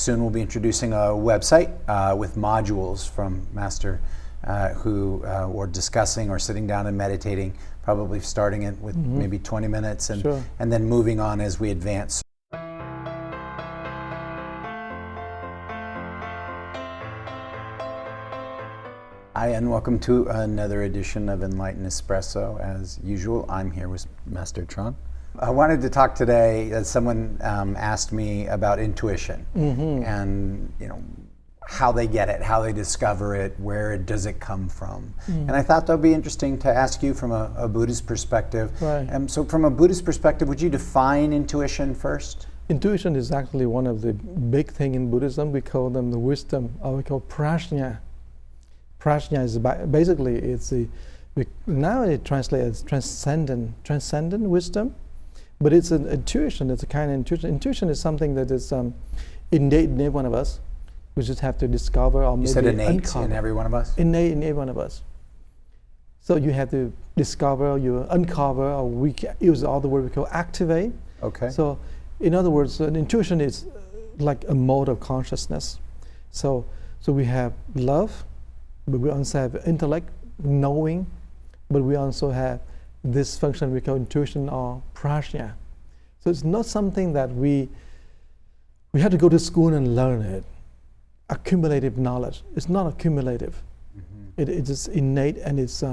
soon we'll be introducing a website with modules from Master who were discussing or sitting down and meditating, probably starting it with maybe 20 minutes and, Sure. and then moving on as we advance. Hi, and welcome to another edition of Enlightened Espresso. As usual, I'm here with Master Tran. I wanted to talk today, as someone asked me about intuition and how they get it, how they discover it, where does it come from. And I thought that would be interesting to ask you from a Buddhist perspective. Right. So from a Buddhist perspective, would you define intuition first? Intuition is actually one of the big things in Buddhism. We call them the wisdom, or we call Prajna. Prajna is basically, now it translates as transcendent wisdom, but it's an intuition, it's a kind of intuition. Intuition is something that is innate in every one of us. We just have to discover or maybe said innate uncover. in every one of us? Innate in every one of us. So you have to discover, you uncover, or we use all the word we call activate. Okay. So in other words, an intuition is like a mode of consciousness. So we have love, but we also have intellect, knowing, but we also have this function we call intuition or prajna. So it's not something that we have to go to school and learn it. Accumulative knowledge. It's not accumulative. It is innate, and it's,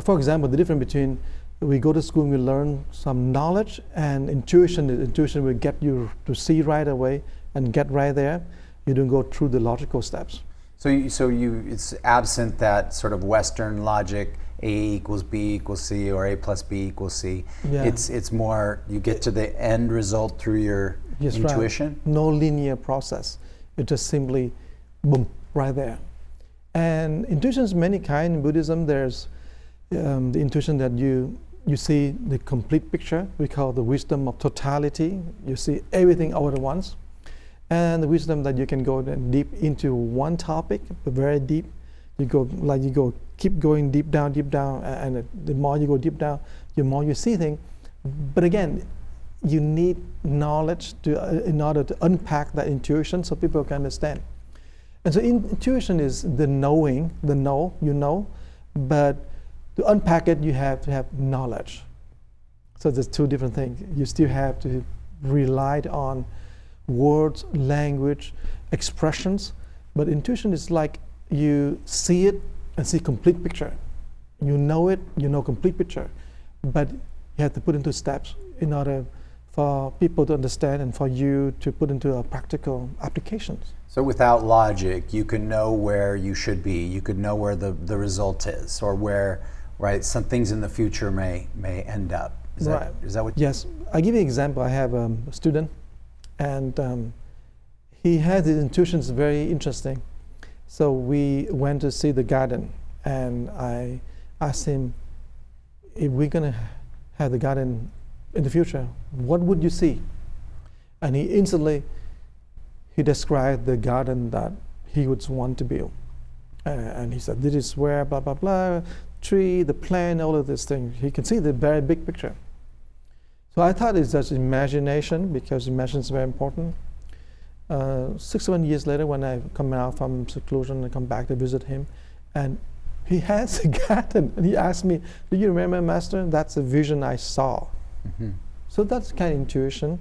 for example, the difference between we go to school and we learn some knowledge, and intuition will get you to see right away and get right there. You don't go through the logical steps. So it's absent that sort of Western logic, A equals B equals C, or A plus B equals C. Yeah. It's more, you get to the end result through your intuition? Right. No linear process. It's just simply, boom, right there. And intuition is many kinds in Buddhism. There's the intuition that you see the complete picture. We call the wisdom of totality. You see everything all at once. And the wisdom that you can go deep into one topic, very deep. Keep going deep down, and the more you go deep down, the more you see things. But again, you need knowledge in order to unpack that intuition so people can understand. And so intuition is the knowing, but to unpack it, you have to have knowledge. So there's two different things. You still have to rely on words, language, expressions, but intuition is like you see it and see complete picture. You know it, you know complete picture, but you have to put into steps in order for people to understand and for you to put into practical applications. So without logic, you can know where you should be. You could know where the result is, or where, right, some things in the future may end up. Is that what? Yes. I'll give you an example. I have a student, and he had his intuitions very interesting. So we went to see the garden, and I asked him, if we're going to have the garden in the future, what would you see? And he instantly, he described the garden that he would want to build. And he said, this is where blah, blah, blah, tree, the plant, all of these things. He can see the very big picture. So I thought it's just imagination, because imagination is very important. 6 or 7 years later, when I come out from seclusion and come back to visit him, and he has a garden, and he asked me, do you remember, Master? That's a vision I saw. So that's kind of intuition,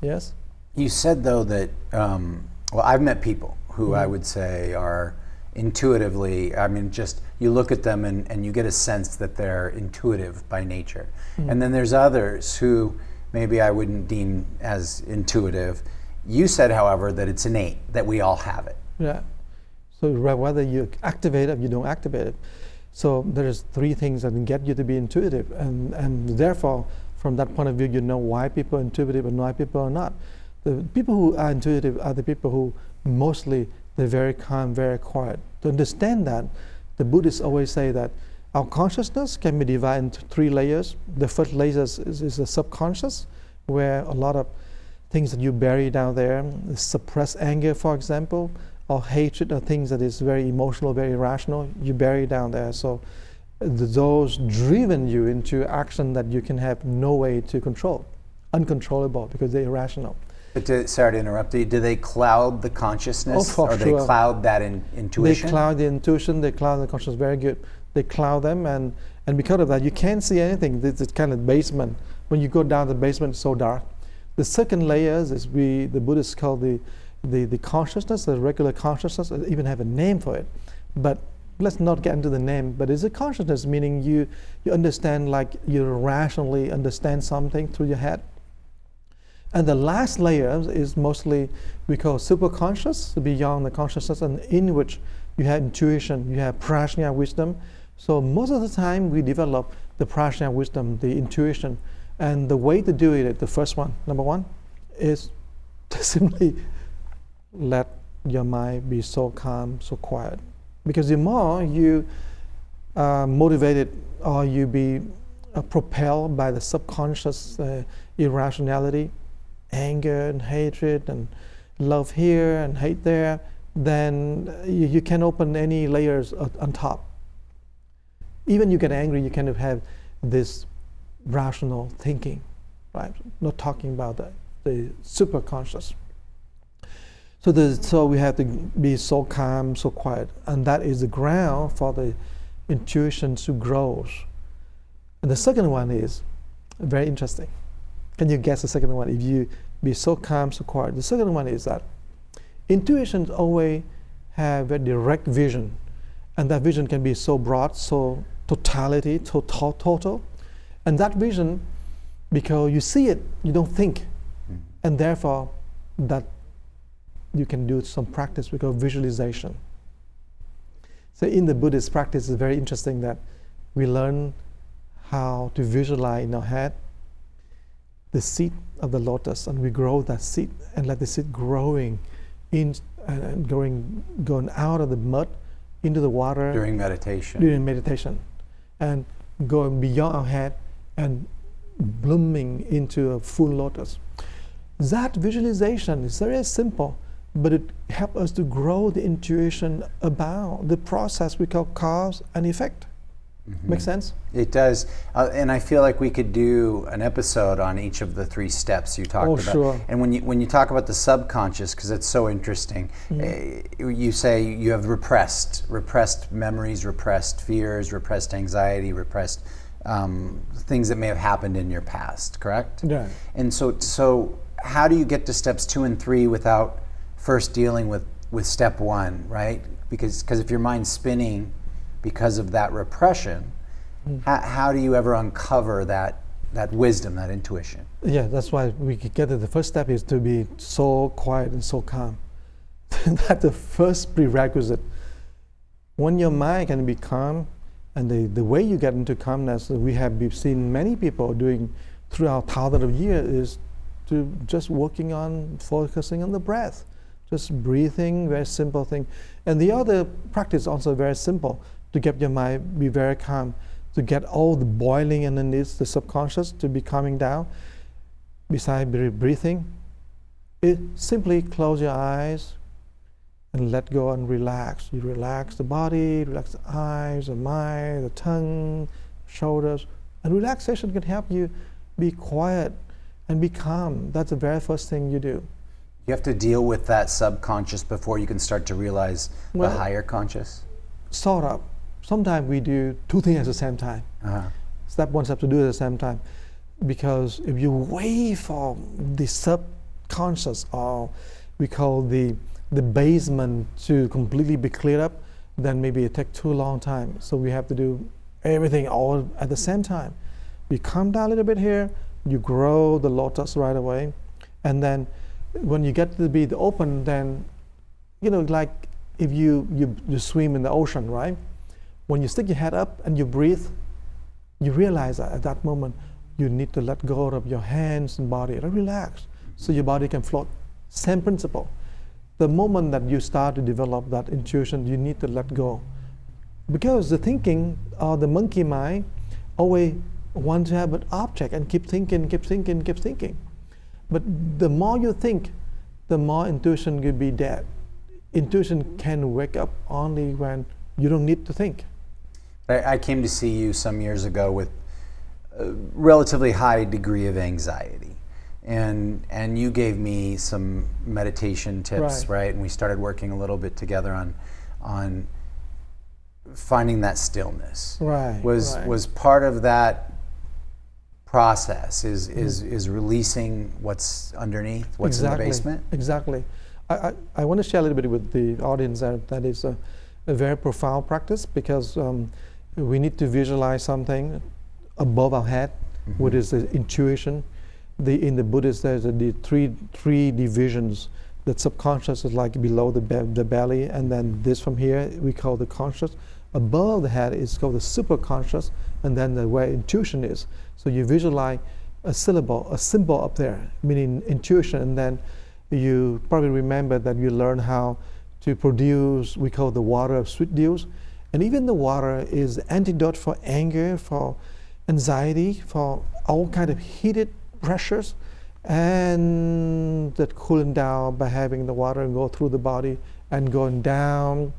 yes? You said, though, that, well, I've met people who I would say are intuitively, just you look at them and you get a sense that they're intuitive by nature. And then there's others who maybe I wouldn't deem as intuitive. You said, however, that it's innate, that we all have it. Yeah. So whether you activate it or you don't activate it. So there's 3 things that can get you to be intuitive, and therefore, from that point of view, you know why people are intuitive and why people are not. The people who are intuitive are the people who mostly, they're very calm, very quiet. To understand that, the Buddhists always say that our consciousness can be divided into 3 layers. The first layer is the subconscious, where a lot of things that you bury down there, suppressed anger, for example, or hatred, or things that is very emotional, very irrational, you bury down there. So those driven you into action that you can have no way to control, uncontrollable, because they're irrational. But sorry to interrupt you. Do they cloud the consciousness, Oh, for or they sure. cloud that intuition? They cloud the intuition, they cloud the consciousness. Very good. They cloud them, and because of that, you can't see anything. This is kind of basement. When you go down the basement, it's so dark. The second layers is the Buddhists call the consciousness, the regular consciousness. They even have a name for it, but let's not get into the name. But it's a consciousness, meaning you understand, like you rationally understand something through your head. And the last layer is mostly we call superconscious, beyond the consciousness, and in which you have intuition, you have prajna wisdom. So most of the time we develop the prajna wisdom, the intuition. And the way to do it, the first one, number one, is to simply let your mind be so calm, so quiet. Because the more you are motivated or you be propelled by the subconscious irrationality, anger and hatred and love here and hate there, then you can open any layers on top. Even you get angry, you kind of have this rational thinking, right? Not talking about the superconscious. So we have to be so calm, so quiet, and that is the ground for the intuition to grow. And the second one is very interesting. Can you guess the second one? If you be so calm, so quiet. The second one is that intuitions always have a direct vision, and that vision can be so broad, so totality, total. And that vision, because you see it, you don't think, and therefore that you can do some practice because visualization. So in the Buddhist practice, it's very interesting that we learn how to visualize in our head the seed of the lotus, and we grow that seed and let the seed growing in and going out of the mud into the water During meditation, and going beyond our head and blooming into a full lotus. That visualization is very simple, but it helps us to grow the intuition about the process we call cause and effect. Make sense? It does, and I feel like we could do an episode on each of the three steps you talked about. Sure. And when you talk about the subconscious, because it's so interesting, you say you have repressed memories, repressed fears, repressed anxiety, repressed things that may have happened in your past. Correct? Yeah. And so how do you get to steps 2 and 3 without first dealing with step 1, right? Because if your mind's spinning because of that repression, how do you ever uncover that wisdom, that intuition? Yeah, that's why we get it. The first step is to be so quiet and so calm. That's the first prerequisite. When your mind can be calm, and the way you get into calmness, we've seen many people doing throughout thousands of years, is to just working on focusing on the breath, just breathing, very simple thing. And the other practice also very simple, to get your mind be very calm, to get all the boiling underneath the subconscious to be calming down. Besides breathing, it simply close your eyes and let go and relax. You relax the body, relax the eyes, the mind, the tongue, shoulders. And relaxation can help you be quiet and be calm. That's the very first thing you do. You have to deal with that subconscious before you can start to realize the higher conscious? Sort of. Sometimes we do two things at the same time. Step 1, step 2, do it at the same time. Because if you wait for the subconscious, or we call the basement, to completely be cleared up, then maybe it takes too long time. So we have to do everything all at the same time. We calm down a little bit here, you grow the lotus right away, and then when you get to be the open, then, like if you swim in the ocean, right? When you stick your head up and you breathe, you realize that at that moment you need to let go of your hands and body and relax so your body can float. Same principle. The moment that you start to develop that intuition, you need to let go. Because the thinking, or the monkey mind, always wants to have an object and keep thinking. But the more you think, the more intuition will be dead. Intuition can wake up only when you don't need to think. I came to see you some years ago with a relatively high degree of anxiety. and you gave me some meditation tips, right? And we started working a little bit together on finding that stillness. Was part of that process is releasing what's underneath, what's in the basement? Exactly. I want to share a little bit with the audience that is a very profound practice, because we need to visualize something above our head, which is the intuition. In the Buddhist, there's the three divisions. The subconscious is like below the belly, and then this from here we call the conscious. Above the head is called the superconscious, and then where intuition is. So you visualize a symbol up there, meaning intuition, and then you probably remember that you learn how to produce, we call the water of sweet dews. And even the water is antidote for anger, for anxiety, for all kind of heated pressures, and that cooling down by having the water go through the body and going down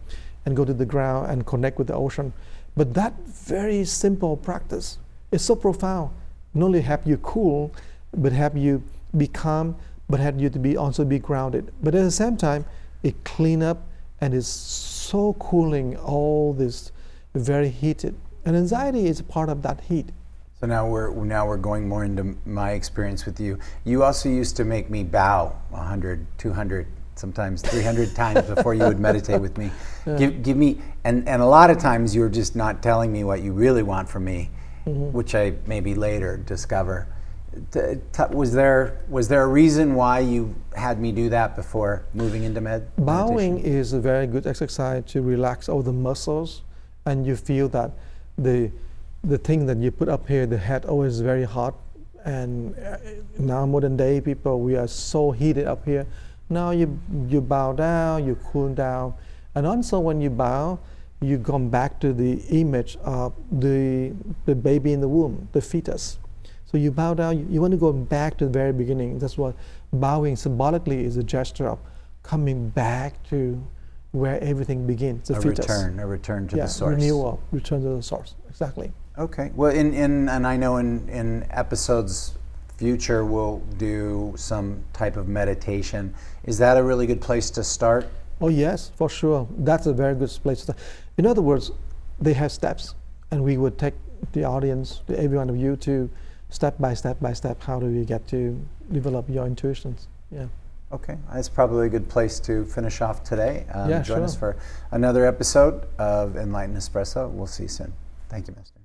and go to the ground and connect with the ocean. But that very simple practice is so profound. Not only have you cool, but have you be calm, but have you to be also be grounded. But at the same time, it clean up and is so cooling all this very heated. And anxiety is part of that heat. So now we're going more into my experience with you. You also used to make me bow 100, 200, sometimes 300 times before you would meditate with me. Yeah. Give me, and a lot of times you're just not telling me what you really want from me, which I maybe later discover. Was there a reason why you had me do that before moving into meditation? Bowing is a very good exercise to relax all the muscles, and you feel that the thing that you put up here, the head, always very hot. And now modern day people, we are so heated up here. Now you bow down, you cool down, and also when you bow, you come back to the image of the baby in the womb, the fetus. So you bow down, you want to go back to the very beginning. That's what bowing symbolically is, a gesture of coming back to where everything begins, the fetus. A return to the source. Renewal, return to the source, exactly. Okay, well, and I know in episodes future we'll do some type of meditation. Is that a really good place to start? Oh yes, for sure. That's a very good place to start. In other words, they have steps, and we would take the audience, every one of you, to step by step by step, how do we get to develop your intuitions? Yeah. Okay, that's probably a good place to finish off today. Join sure. us for another episode of Enlightened Espresso. We'll see you soon. Thank you, Master.